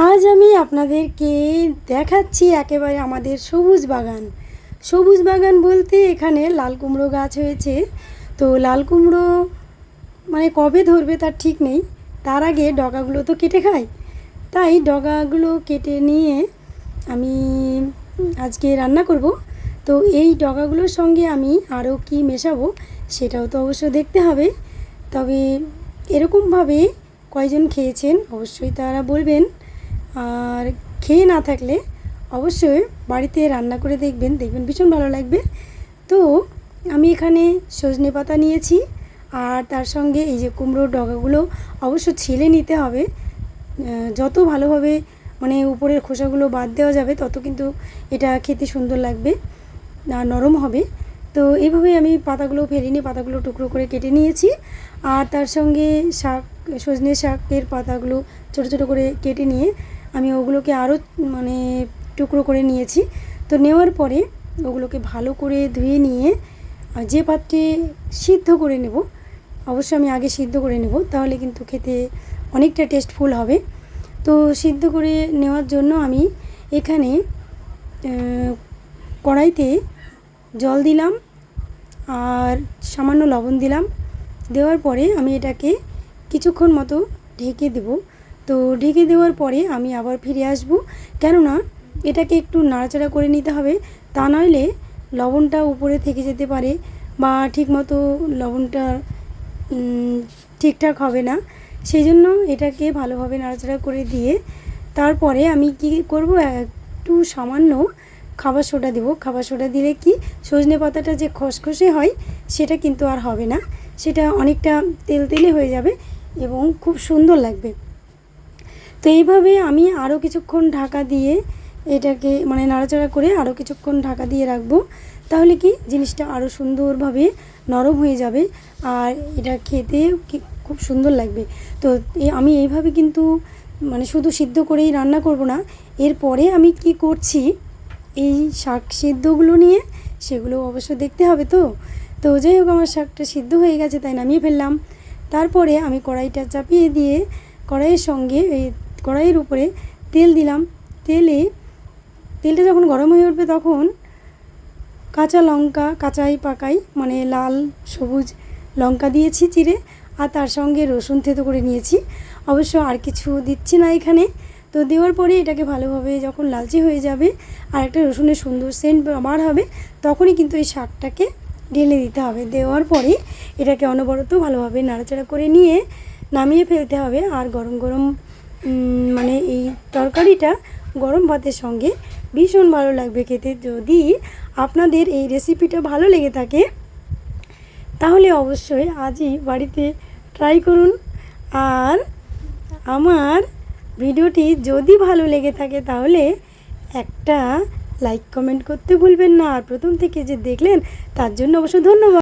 আজ আমি আপনাদেরকে দেখাচ্ছি একেবারে আমাদের সবুজ বাগান। সবুজ বাগান বলতে এখানে লাল কুমড়ো গাছ হয়েছে। তো লাল কুমড়ো মানে কবে ধরবে তার ঠিক নেই, তার আগে ডগাগুলো তো কেটে খায়। তাই ডগাগুলো কেটে নিয়ে আমি আজকে রান্না করব। তো এই ডগাগুলোর সঙ্গে আমি আরও কি মেশাবো সেটাও তো অবশ্য দেখতে হবে। তবে এরকমভাবে কয়জন খেয়েছেন অবশ্যই তারা বলবেন, আর খেয়ে না থাকলে অবশ্যই বাড়িতে রান্না করে দেখবেন ভীষণ ভালো লাগবে। তো আমি এখানে সজনে পাতা নিয়েছি, আর তার সঙ্গে এই যে কুমড়োর ডগাগুলো অবশ্য ছিলে নিতে হবে। যত ভালোভাবে মানে উপরের খোসাগুলো বাদ দেওয়া যাবে তত কিন্তু এটা খেতে সুন্দর লাগবে আর নরম হবে। তো এইভাবে আমি পাতাগুলো ফেলিনি, পাতাগুলো টুকরো করে কেটে নিয়েছি। আর তার সঙ্গে সজনে শাকের পাতাগুলো ছোটো ছোটো করে কেটে নিয়ে আমি ওগুলোকে আরও মানে টুকরো করে নিয়েছি। তো নেওয়ার পরে ওগুলোকে ভালো করে ধুয়ে নিয়ে যে পাত্রে সিদ্ধ করে নেব, অবশ্যই আমি আগে সিদ্ধ করে নেব, তাহলে কিন্তু খেতে অনেকটা টেস্টফুল হবে। তো সিদ্ধ করে নেওয়ার জন্য আমি এখানে কড়াইতে জল দিলাম আর সামান্য লবণ দিলাম। দেওয়ার পরে আমি এটাকে কিছুক্ষণ মতো ঢেকে দেব। তো ঢেকে দেওয়ার পরে আমি আবার ফিরে আসব, কেননা এটাকে একটু নাড়াচাড়া করে নিতে হবে, তা নইলে লবণটা উপরে থেকে যেতে পারে বা ঠিকমতো লবণটা ঠিকঠাক হবে না। সেই জন্য এটাকে ভালোভাবে নাড়াচাড়া করে দিয়ে তারপরে আমি কি করব, একটু সামান্য খাবার সোডা দেব। খাবার সোডা দিলে কি সজনে পাতাটা যে খসখসে হয় সেটা কিন্তু আর হবে না, সেটা অনেকটা তেলতেলে হয়ে যাবে এবং খুব সুন্দর লাগবে। তো এইভাবে আমি আরও কিছুক্ষণ ঢাকা দিয়ে এটাকে মানে নাড়াচাড়া করে আরও কিছুক্ষণ ঢাকা দিয়ে রাখবো, তাহলে কি জিনিসটা আরও সুন্দরভাবে নরম হয়ে যাবে আর এটা খেতে খুব সুন্দর লাগবে। তো আমি এইভাবে কিন্তু মানে শুধু সিদ্ধ করেই রান্না করব না, এরপরে আমি কি করছি এই শাক সিদ্ধগুলো নিয়ে সেগুলো অবশ্য দেখতে হবে। তো যাই হোক, আমার শাকটা সিদ্ধ হয়ে গেছে তাই নামিয়ে ফেললাম। তারপরে আমি কড়াইটা চাপিয়ে দিয়ে কড়াইয়ের সঙ্গে এই কড়াইয়ের উপরে তেল দিলাম। তেলটা যখন গরম হয়ে উঠবে তখন কাঁচা লঙ্কা, কাঁচাই পাকাই মানে লাল সবুজ লঙ্কা দিয়েছি চিড়ে, আর তার সঙ্গে রসুন থেতো করে নিয়েছি। অবশ্য আর কিছু দিচ্ছি না এখানে। তো দেওয়ার পরে এটাকে ভালোভাবে যখন লালচে হয়ে যাবে আর একটা রসুনের সুন্দর সেন্ট বার হবে, তখনই কিন্তু এই শাকটাকে ঢেলে দিতে হবে। দেওয়ার পরে এটাকে অনবরত ভালোভাবে নাড়াচাড়া করে নিয়ে নামিয়ে ফেলতে হবে। আর গরম গরম মানে এই তরকারিটা গরম ভাতের সঙ্গে ভীষণ ভালো লাগবে খেতে। যদি আপনাদের এই রেসিপিটা ভালো লেগে থাকে তাহলে অবশ্যই আজই বাড়িতে ট্রাই করুন। আর আমার ভিডিওটি যদি ভালো লেগে থাকে তাহলে একটা লাইক কমেন্ট করতে ভুলবেন না। আর প্রথম থেকে যে দেখলেন তার জন্য অবশ্য ধন্যবাদ।